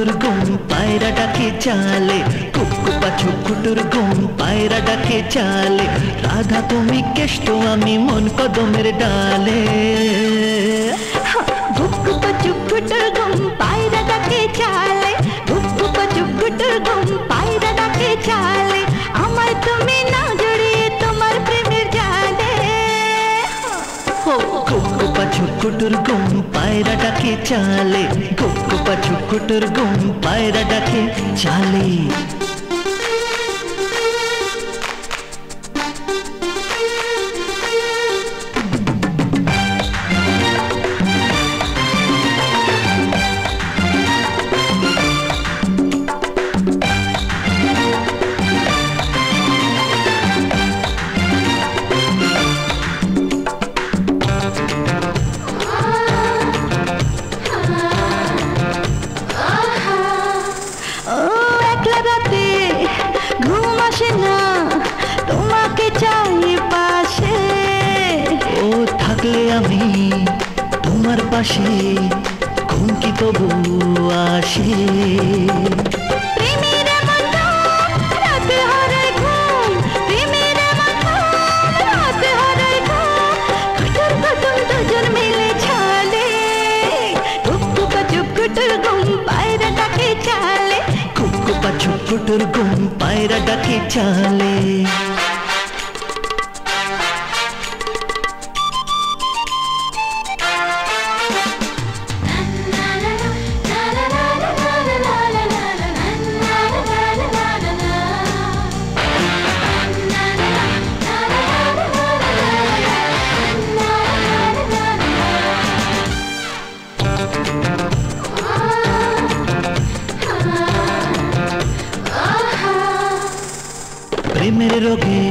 ছুকুটুর গুম পায়রা ডাকে চালে, কুকু পাছু কুটুর গুম পায়রা ডাকে চালে, রাধা তুমি কেষ্ট আমি মন কদমের ডালে। কুকু পাছু কুটুর গুম পায়রা ডাকে চালে, কুকু পাছু কুটুর গুম পায়রা ডাকে চালে, আমায় তুমি না জড়িয়ে তোমার প্রেমের জালে। কুকু পাছু কুটুর গুম পায়রা ডাকে চালে, কুকু পাছু কুটুর গুম পায়রা ডাকে চালে। আমি তোমার পাশে ঘুম কি তবু আসে। প্রেমের মতো রাতে হারাই ঘুম, প্রেমের মতো রাতে হারাই ঘুম, কুটুর কুটুর দুজন মিলে ছালে, কুকু পাছু কুটুর গুম পায়রা ডাকে চালে, কুকু পাছু কুটুর গুম পায়রা ডাকে চালে। প্রেমের রোগে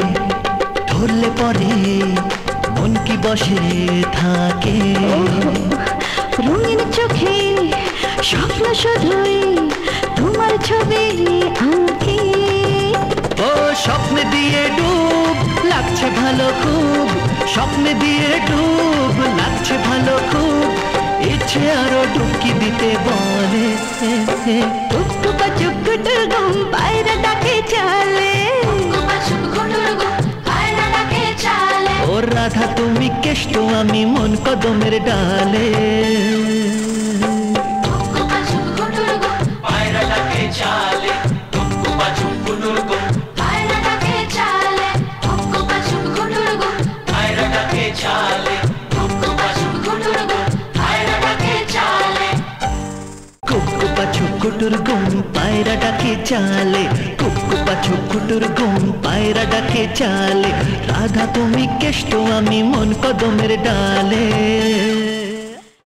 ধরলে পরে মন কি বসে থাকে, রঙিন চোখে স্বপ্ন শুধুই তোমার ছবি আঁকি। ও স্বপ্নে দিয়ে ডুব লাগছে ভালো খুব, স্বপ্নে দিয়ে ডুব লাগছে ভালো খুব, ইচ্ছে আরো ডুবকি দিতে বলে। কুকু পাছু কুটুর গুম পায়রা ডাকে চালে, ও রাধা তুমি কেষ্ট আমি মন কদমের ডালে। পায়রা ডাকে চালে, কুকু পাছু কুটুর গুম পায়রা ডাকে চালে, কুকু পাছু কুটুর গুম পায়রা ডাকে চালে, কুকু পাছু কুটুর গুম পায়রা ডাকে চালে। কুকু পাছু কুটুর গুম পায়রা ডাকে চালে, কুকু পাছু কুটুর গুম পায়রা ডাকে চালে, রাধা তুমি কেষ্ট আমি মন কদমের ডালে।